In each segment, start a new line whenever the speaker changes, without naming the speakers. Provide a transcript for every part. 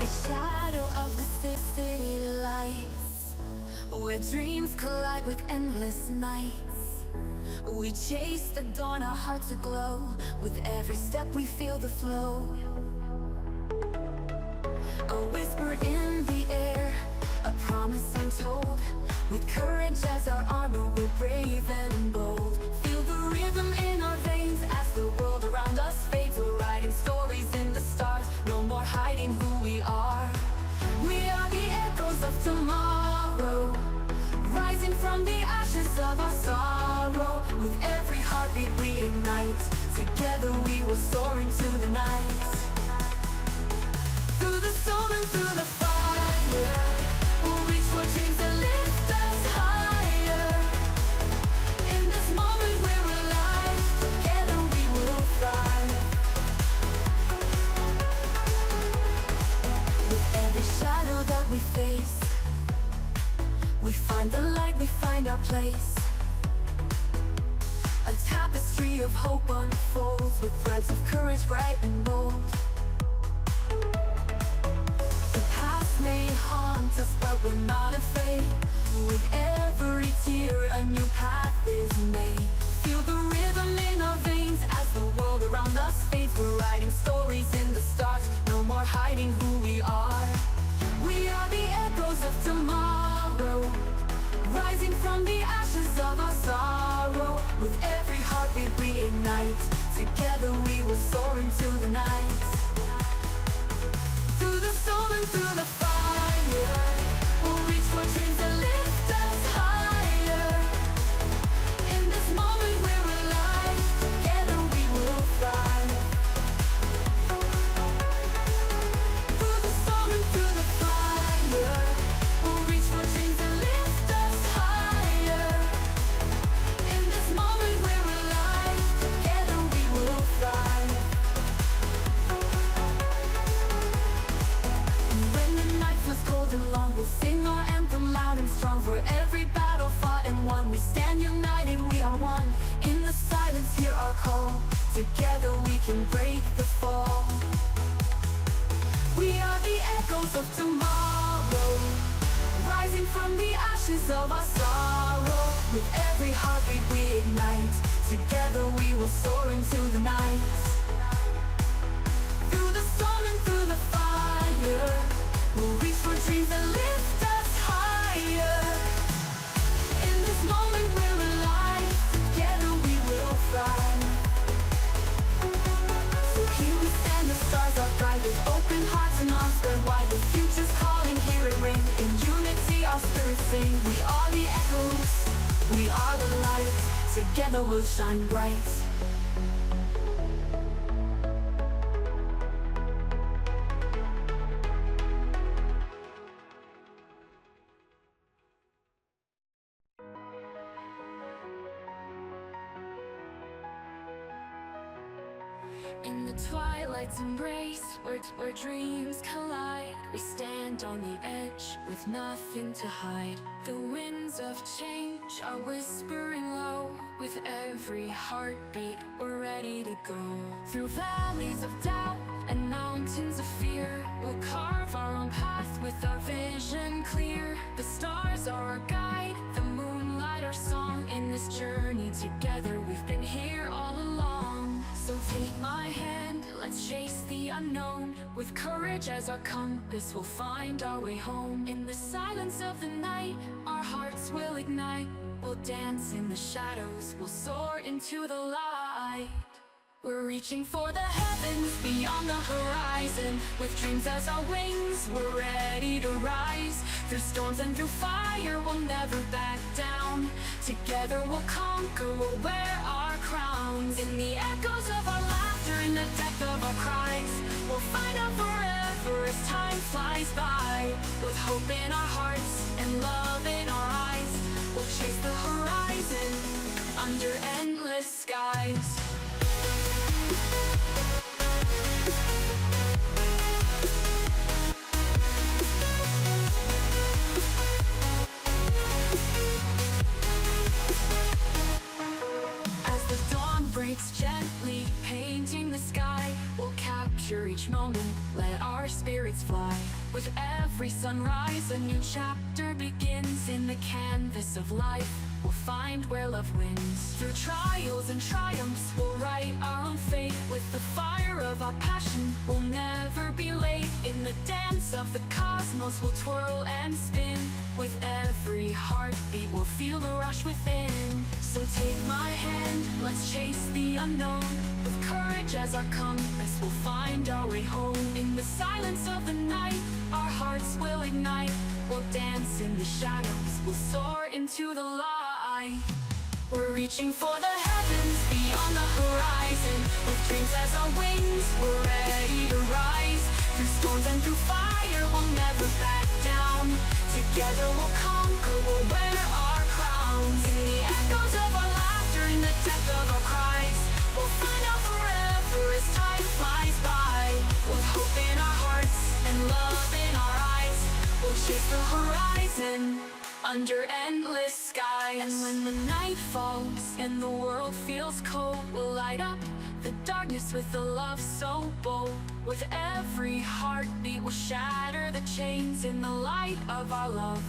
the shadow of the city lights, where dreams collide with endless nights. We chase the dawn, our hearts aglow. With every step we feel the flow. A whisper in the air, a promise untold. With courage as our armor, we're brave and bold. Feel the rhythm in our veins as the world around us fades. We're writing stories in the stars, no more hiding who we are. We are the echoes of tomorrow, rising from the ashes of our sorrow. With every heartbeat we ignite, together we will soar into the night. Through the storm and through the fire, we'll reach for dreams that lift us higher. In this moment we're alive, together we will thrive. With every shadow that we face, we find the light, we find our place. A tapestry of hope unfolds, with threads of courage bright and bold. May haunt us, but we're not afraid. With every tear, a new path is made. Feel the rhythm in our veins as the world around us fades. We're writing stories in the stars, no more hiding who we are. We are the echoes of tomorrow, rising from the ashes of our sorrow. With every heartbeat we ignite, together we will soar into the night. Through the storm and through the fire, we'll reach for dreams that lift us higher. In this moment we're alive, together we will thrive. Through the storm and through the fire, we'll reach for dreams that lift us higher. In this moment we're alive, together we will thrive. Cold and long, we'll sing our anthem loud and strong. For every battle fought and won, we stand united, we are one. In the silence, hear our call. Together we can break the fall. We are the echoes of tomorrow, rising from the ashes of our sorrow. With every heartbeat we ignite, together we will soar into the night. Through the storm and through the fire, we'll reach for dreams that lift us higher. In this moment we're alive, together we will thrive. So here we stand, the stars are bright, with open hearts and arms spread wide. The future's calling, hear it ring. In unity our spirits sing. We are the echoes, we are the light. Together we'll shine bright. In the twilight's embrace, where dreams collide, we stand on the edge with nothing to hide. The winds of change are whispering low. With every heartbeat, we're ready to go. Through valleys of doubt and mountains of fear, we'll carve our own path with our vision clear. The stars are our guide, the moonlight our song. In this journey together, we've been here all along. So take my hand, let's chase the unknown. With courage as our compass, we'll find our way home. In the silence of the night, our hearts will ignite. We'll dance in the shadows, we'll soar into the light. We're reaching for the heavens beyond the horizon. With dreams as our wings, we're ready to rise. Through storms and through fire, we'll never back down. Together we'll conquer, we'll wear our crowns. In the echoes of our laughter, in the depth of our cries, we'll find out forever as time flies by. With hope in our hearts and love in our eyes, we'll chase the horizon under endless skies. As the dawn breaks gently, painting the sky, we'll capture capture each moment, let our spirits fly. With every sunrise, a new chapter begins. In the canvas of life, we'll find where love wins. Through trials and triumphs, we'll write our own fate. With the fire of our passion, we'll never be late. In the dance of the cosmos, we'll twirl and spin. With every heartbeat, we'll feel the rush within. So take my hand, let's chase the unknown. With courage as our compass, we'll find our way home. In the silence of the night, our hearts will ignite. We'll dance in the shadows, we'll soar into the light. We're reaching for the heavens, beyond the horizon. With dreams as our wings, we're ready to rise. Through storms and through fire, we'll never back down. Together we'll conquer, we'll wear our crowns. In the echoes of our laughter, in the depth of our cries, we'll find out forever as time flies by. With hope in our hearts and love in our eyes, we'll chase the horizon under endless skies. And when the night falls and the world feels cold, we'll light up the darkness with a love so bold. With every heartbeat, we'll shatter the chains. In the light of our love,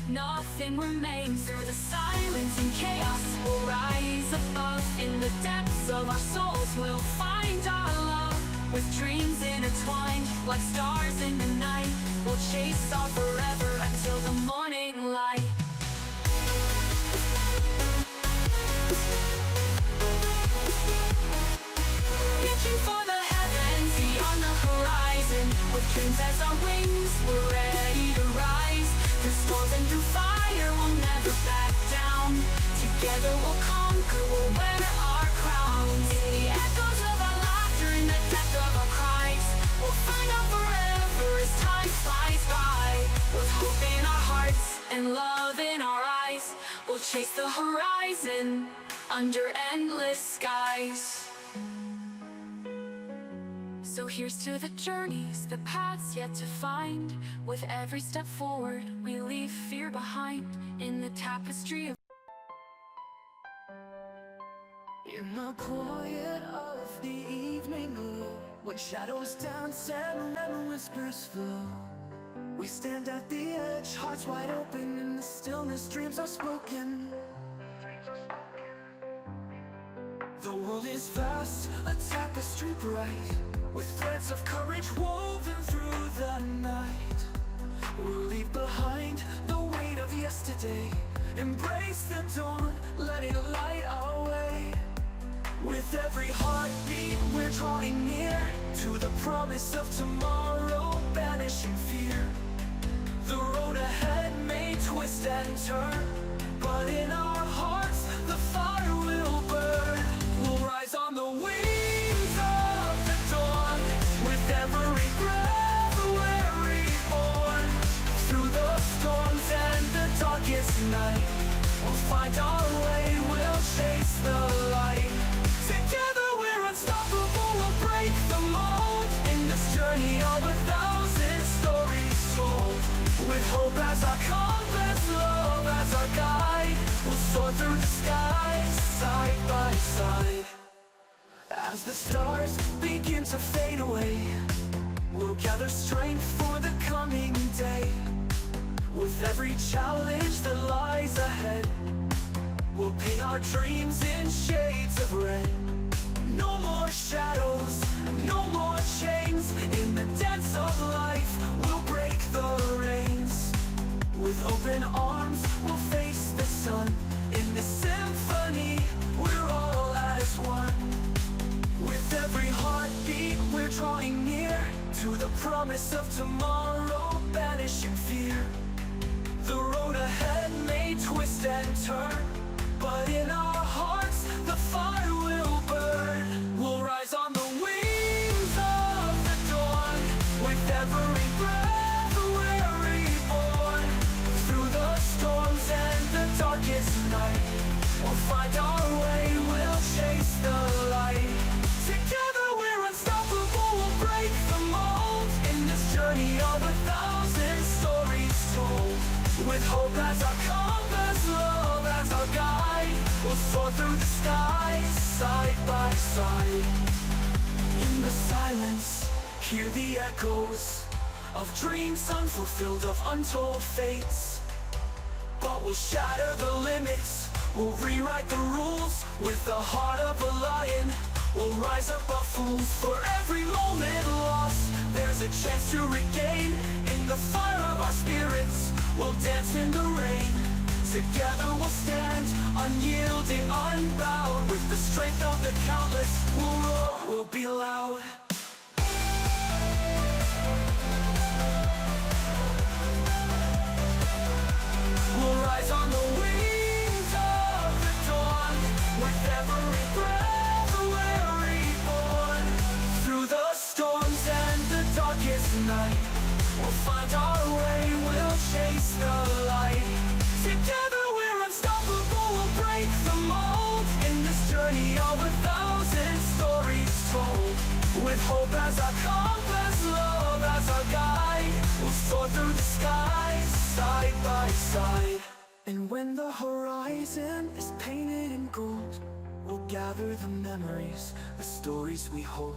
nothing remains. Through the silence and chaos, we'll rise above. In the depths of our souls, we'll find our love. With dreams intertwined, like stars in the night, we'll chase our forever until the morning light. Reaching for the heavens, beyond the horizon. With dreams as our wings, we're ready to rise. Through storms and through fire, we'll never back down. Together we'll conquer, we'll wear our crowns. In the echoes of our laughter, in the depth of our cries, we'll find out forever as time flies by. With hope in our hearts and love in our eyes, we'll chase the horizon under endless skies. So here's to the journeys, the paths yet to find. With every step forward, we leave fear behind. In the tapestry of
in the quiet of the evening glow, when shadows dance and whispers flow, we stand at the edge, hearts wide open. In the stillness, dreams are spoken. The world is vast, a tapestry bright, with threads of courage woven through the night. We'll leave behind the weight of yesterday, embrace the dawn, let it light our way. With every heartbeat, we're drawing near to the promise of tomorrow, banishing fear. The road ahead may twist and turn, but in our hearts the fire will burn. We'll rise on the wings of the dawn. With every breath we're reborn. Through the storms and the darkest night, we'll find our way, we'll chase the light. Together we're unstoppable, we'll break the mold. In this journey of 1,000 stories told. With hope as our compass, love as our guide, we'll soar through the skies, side by side. As the stars begin to fade away, we'll gather strength for the coming day. With every challenge that lies ahead, we'll paint our dreams in shades of red. No more shadows, no more chains. In the dance of life, we'll break the reins. With open arms, we'll face the sun. In this symphony, we're all as one. With every heartbeat, we're drawing near to the promise of tomorrow, banishing fear. The road ahead may twist and turn, but in our hearts, the fire will burn. We'll rise on the wings of the dawn. With every breath, we're reborn. Through the storms and the darkest night, we'll find our way, we'll chase the light. Together we're unstoppable, we'll break the mold. In this journey of 1,000 stories told. With hope as our compass, love as our guide, we'll soar through the skies, side by side. In the silence, Hear the echoes of dreams unfulfilled, of untold fates. But we'll shatter the limits, we'll rewrite the rules. With the heart of a lion, we'll rise above fools. For every moment lost, there's a chance to regain. In the fire of our spirits, we'll dance in the rain. Together we'll stand, unyielding, unbowed. With the strength of the countless, we'll roar, we'll be loud. We'll rise on the wings of the dawn. With every breath we're reborn. Through the storms and the darkest night, we'll find our way, we'll chase the light. Together we're unstoppable, we'll break the mold. In this journey of 1,000 stories told. With hope as our compass, love as our guide, we'll soar through the skies, side by side. And when the horizon is painted in gold, we'll gather the memories, the stories we hold.